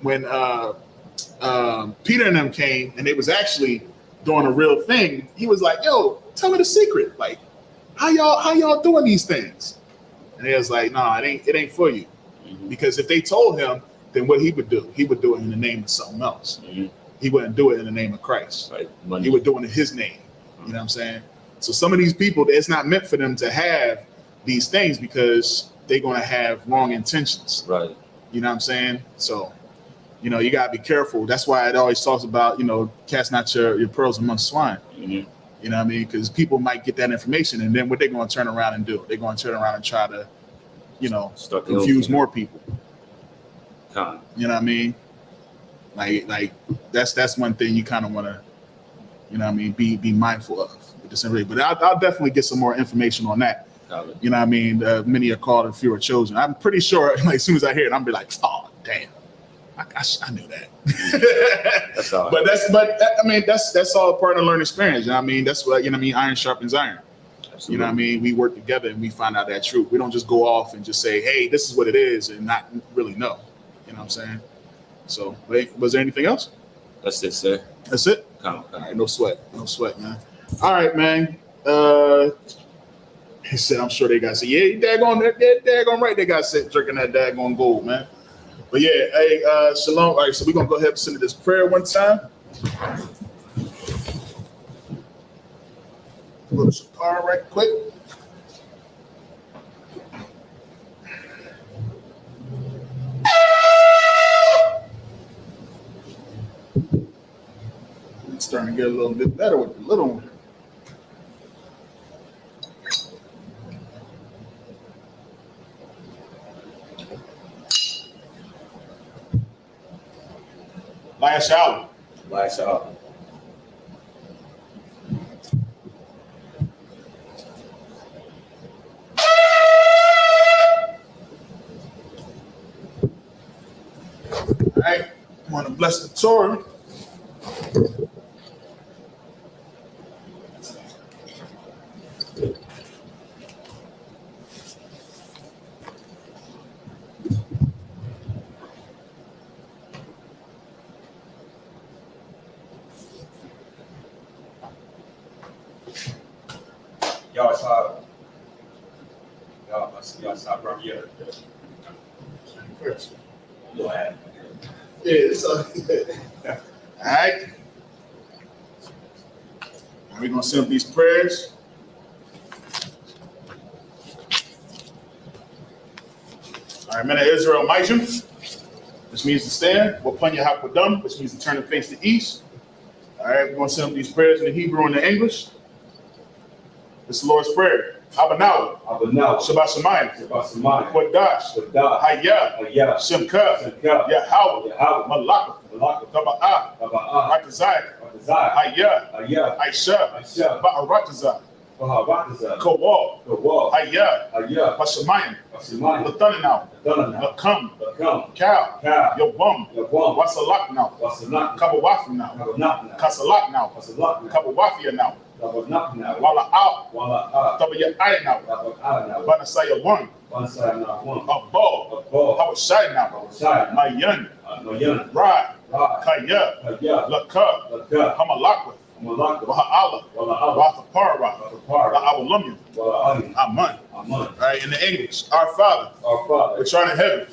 Peter and them came and they was actually doing a real thing, he was like, "Yo, tell me the secret, like how y'all doing these things?" And they was like, "Nah, it ain't for you," because if they told him, then what he would do it in the name of something else. Mm-hmm. He wouldn't do it in the name of Christ. Right. He would do it in his name. You know what I'm saying? So some of these people, it's not meant for them to have these things because they're going to have wrong intentions. Right. You know what I'm saying? So, you know, you got to be careful. That's why it always talks about, you know, cast not your pearls among swine. Mm-hmm. You know what I mean? Because people might get that information, and then what they're going to turn around and do? They're going to turn around and try to, you know, confuse more people. You know what I mean? Like that's one thing you kind of want to, you know what I mean, be mindful of with this information. But I'll definitely get some more information on that. You know what I mean? Many are called and few are chosen. I'm pretty sure, like, as soon as I hear it, I'm be like, oh damn, I knew that. That's all. But I mean that's all part of the learning experience. You know what I mean? That's what, you know what I mean. Iron sharpens iron. Absolutely. You know what I mean? We work together and we find out that truth. We don't just go off and just say, hey, this is what it is, and not really know. You know what I'm saying? So, wait, was there anything else? That's it, sir. That's it? All right, no sweat, man. All right, man. He said, I'm sure they got to say, yeah, you daggone right. They got to drinking that daggone gold, man. But yeah, hey, shalom. All right, so we're going to go ahead and send this prayer one time. A little shakar right quick. It's starting to get a little bit better with the little one. Last hour. All right, I want to bless the Torah. Y'all stop right here. Go ahead. Yeah, so, all right. Now we're going to send up these prayers. All right, men of Israel, Majum, which means to stand. Wapanya Hakwadam, which means to turn and face the east. All right, we're going to send up these prayers in the Hebrew and the English. It's the Lord's Prayer. Abanawa, Shabbat Shemayim, Kodash, Hayah, Shemka, Yahweh, Malak, Taba'ah, Ratazai, Hayah, Aisha, Ba'aratazai, Kowal, Hayah, Bashamayim, Latananaw, Lakam, Cal, Yobam, Wasalak now, Kabawafi now, Kasalak now, Kabawafia now. Wala out, Tabaya I now, Banasaya one, Abo, Habashai now, Mayan, Ra, Kaya, Laka, Hamalakwa, Waha'ala, Wathapara, La'awalumya, Aman. All right, in the English, our Father, which art in heaven,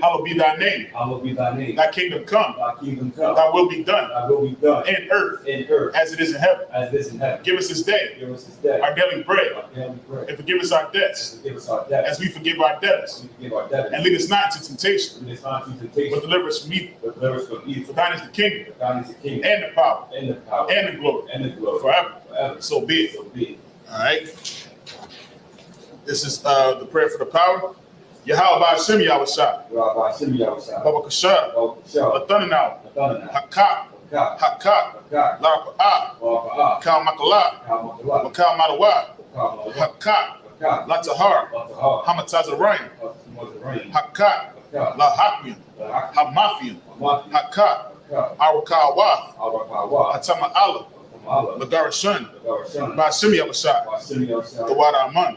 hallowed be thy name. Thy kingdom come, thy will be done, in earth, as it is in heaven. Give us this day our daily bread, and forgive us our debts, as we forgive our debtors. And lead us not into temptation, but deliver us from evil. For thine is the kingdom, and the power, and the glory, forever. So be it. All right. This is the prayer for the power. Yahweh Ba'ashem Yahushua. Baba Kashar. Latananaw. Hakak. La'aka'ah. Kal Makala. Makal Madawa. Hakak. Latahar. Hamatazarayim. Hakak. Lahakmian. Hamafian. Hakak. Arakawa. Hatama Allah. Lagarashun. Ba'ashem Yahushua. The water Aman.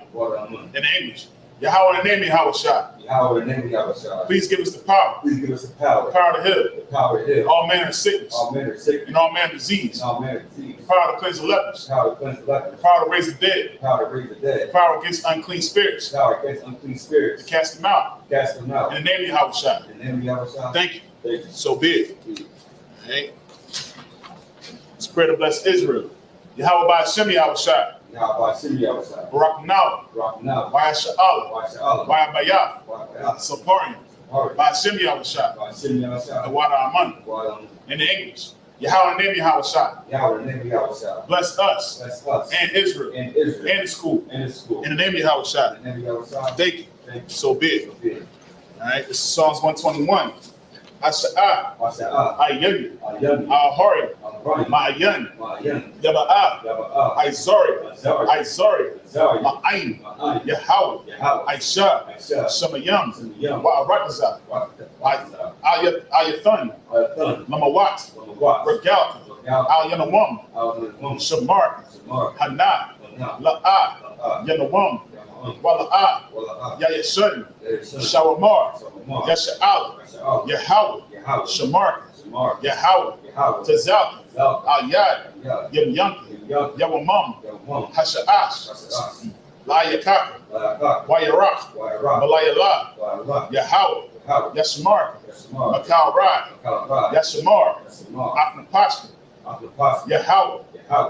In English. Yahweh, the name of Yahushua. Please give us the power. The power to heal. All manner of sickness. And all manner of disease. The power to cleanse the lepers. The power to raise the dead. The power against unclean spirits. To cast them out. In the name of Yahushua. Thank you. So be it. All right. Let's pray to bless Israel. Yahweh Ba'ashem Yahushua. Barak Now, by Sha'ala, by Abayah, Saparian, by Shimmy Awashah, the water Aman, in the English. Yahweh name Yahweh. Bless us and Israel and the school. In the name of Yahweh. Thank you. So be it. All right, this is Psalms 121. Asha'a, Ayyan, Ahari, Ma'ayan, Yaba'a, Izari, Ma'ayin, Yahweh, Aisha, Shemayam, Wa'arakaza, Ayathan, Lamawat, Regalka, Al-Yanawam, Shamar, Hana, La'a, Yanawam, Wala'a, Yayashun, Shawamar, Yasha'al, Yahweh, Shamar, Yahweh, Tazal, Al-Yad, Yamyanka, Yawamam, Hasha'ash, Layakaka, Wayarak, Malayala, Yahweh, Yashamar, Makal Rad, Yashamar, Aknapashka, Yahweh,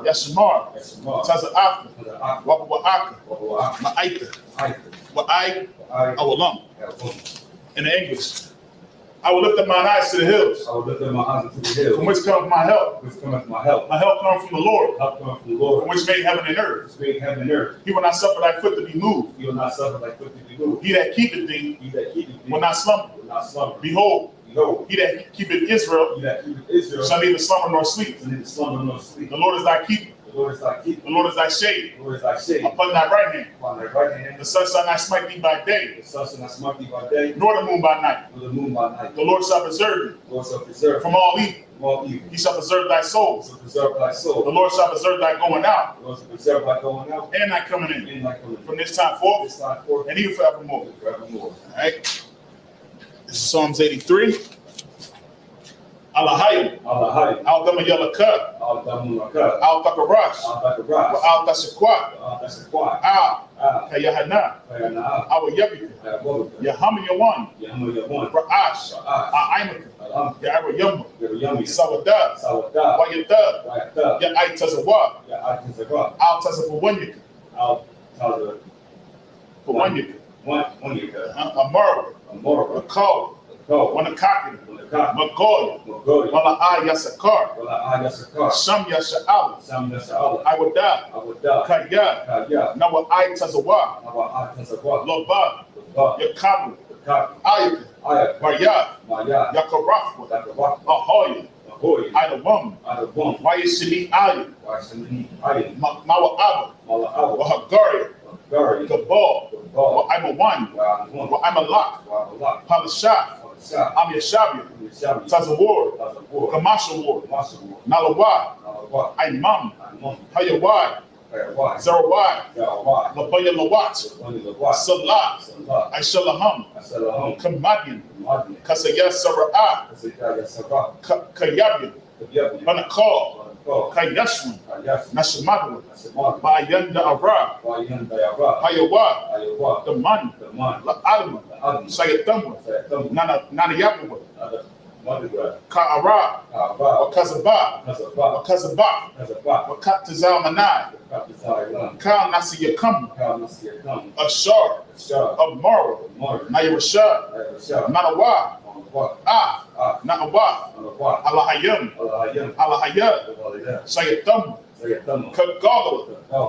Yashamar, Taza Afka, Wabawaka, Ma'aita, Wa'ai, Awalam. In the English, I will lift up mine eyes to the hills. From which comes my help. My help comes from the Lord. From which made heaven and earth. He will not suffer thy foot to be moved. He that keepeth thee will not slumber. Behold, he that keepeth Israel shall neither slumber nor sleep. The Lord is thy keeper. The Lord is thy shade upon thy right hand. The sun shall not smite thee by day, nor the moon by night. The Lord shall preserve thee from all evil. He shall preserve thy soul. The Lord shall preserve thy going out and thy coming in from this time forth and even forevermore. All right. This is Psalms 83. Alahayim, Al-Dama Yalaka, Al-Takarash, Al-Tashakwat, Al-Kayahana, Al-Yabika, Yahama Yawan, Ra'ash, Al-Aimaka, Ya'ara Yumma, Sawadad, Wayadad, Ya'ai Tazawa, Al-Tazapawanyaka, Amara, Akal, Wanakaki, Magoya, Mala'a Yasakar, Sham Yasha'al, I would die, Kaya, Nawa'ai Tazawa, Loba, Yakabu, Ayaka, Maya, Yakarafwa, Ahoya, Idawam, Wayashini Ayu, Mawa'aba, Wahagaria, Gabal, I'm a one, I'm a lock, Palashah, I'm Yashabia, Tazawar, Kamasha Ward, Nalawa, Imam, Hayawai, Zarawai, Labaya Lawat, Salah, Aishalaham, Kamadian, Kasaya Sara'ah, Kayabia, Banakal, Kayashman, Nashamadu, Bayanda Ara, Hayawa, the Man, La Adama, Sayatama, Nana Yabawa, Ka'ara, Wakazaba, Wakatazal Manai, Ka Nasiyakam, Ashar, Amara, Nayarashad, Nanawa, Na'awa, Alahayim, Alahayad, Sayatam, Kagala,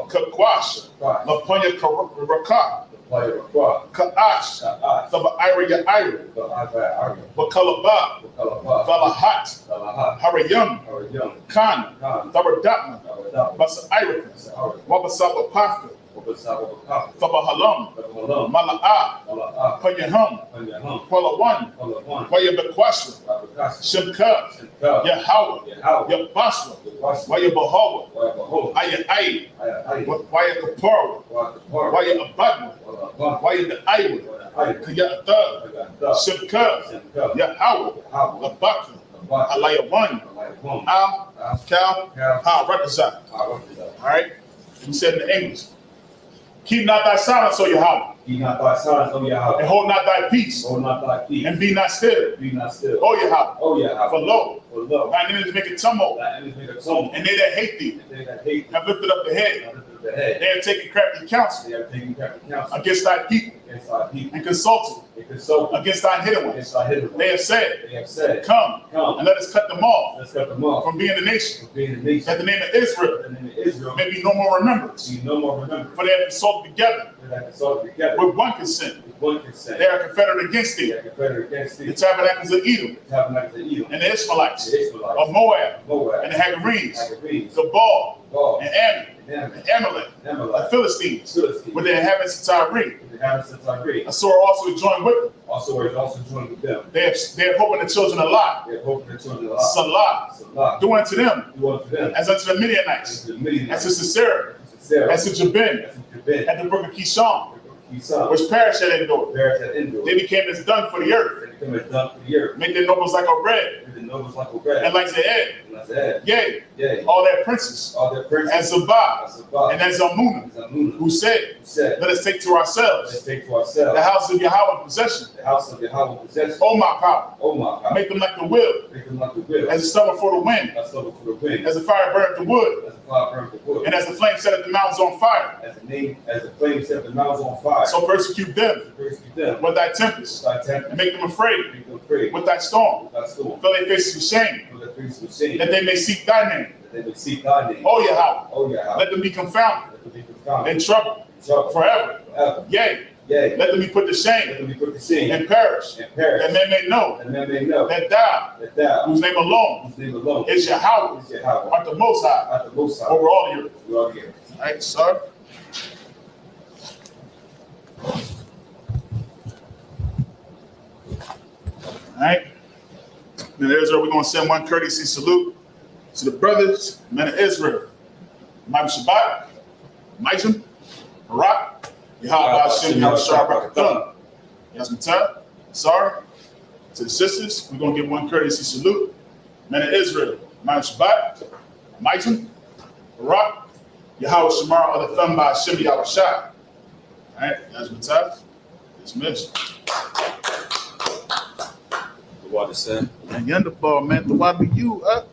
Kakwash, Laponya Karaka, Ka'ash, Ira, Bakalaba, Valahat, Harayam, Khan, Thabadatma, Basa Irika, Wabasaba Pafka, Thabahalam, Mala'a, Panyaham, Palawan, Wayabakwasha, Shimka, Yahawah, Yabaswa, Wayabahawa, Ayai, Wayakapara, Wayabadma, Wayadaiwa, Kayata, Shimka, Yahawah, Abaka, Alayawan, Al, Cal, Ha, Rakazak. All right? We said in the English. Keep not thy silence, O Yahweh. And hold not thy peace. And be not still. O Yahweh. For lo, thine enemies make a tumult. And they that hate thee have lifted up the head. the head. They have taken crafty counsel They have taken crafty counsel against thy people against our people. and consulted They consult against thine hidden ones. against our hidden ones. They have said, They have said, come come, and let us cut them off let's cut them off from being a nation, from being a nation. that the name of Israel And in Israel, may be no more remembrance. be no more remembered. For they have consulted together They have consulted together with one consent. with one consent. They are confederate against They thee, are confederate against the thee. tabernacles of Edom, The tabernacles of Edom, and the Ishmaelites, the Ishmaelites, of Moab, Moab, and the Hagarenes, Hagarenes, Gabal, Gaul, and Ammon, and Ammon, and Amalek, and the Amalek, Philistines, Philistines, with the inhabitants of Tyre. with the inhabitants of Tyre. Asor also joined with them. Also joined with them. They have hope in the children of Lot, They have hope in the children of Salah, Salah. do unto them Do unto them as unto the Midianites, as the Midianites, as to Sisera, Sarah, as to Jabin, as the Jabin, at the brook of Kishon, Esau, which perished at Endor. Bears at Endor. They became as dung for the earth, They become as dung for the earth. make their nobles like a bread, With the nobles like a bread. and like Zeed, And like that. yea, Yea. all their princes, All their princes. as Zabah, As Sabbath. and as Zalmunna, As Amunah. who said, Who said, let us take to let's ourselves take to ourselves the house of Yahweh in possession. the house of Yahweh possession. O my power, Oh my God. make them like the will, Make them like the will. as a stubble for the wind, As stubble for the wind. as the fire burnt the wood, As the fire burns the wood. and as the flame set the mountains on fire. As the flame set the mountains on fire. So persecute them Persecute them. with thy tempest, Thy temple. and make them afraid Make them afraid. with thy storm. Thy storm. Fill their faces with shame, For the priests of shame. that they may seek thy name. That they would seek thy name. O Yahweh, Oh Yahweh. let them be confounded Let them be confounded. and troubled Trouble. forever. Forever. Yea, Yea. let them be put to Let shame them be put to shame. and perish, And perish. that men may know And men may know that thou, that thou, whose name alone whose name alone is Yahweh, is Yahweh, art the most high art the most high over all the earth. through all the earth. All right, sir. All right. Now, Israel, we're going to send one courtesy salute to the brothers, men of Israel. Ma'am Shabbat, Majim, Barak, Yahweh Hashem, Yahweh Shabbat, Yasmata, sorry. To the sisters, we're going to give one courtesy salute. Men of Israel, Ma'am Shabbat, Majim, Barak, Yahweh Shamar, other thumb by Hashem, Yahweh Shah. All right, Yasmata, dismissed. The water said. And yonder ball, man, the water you up.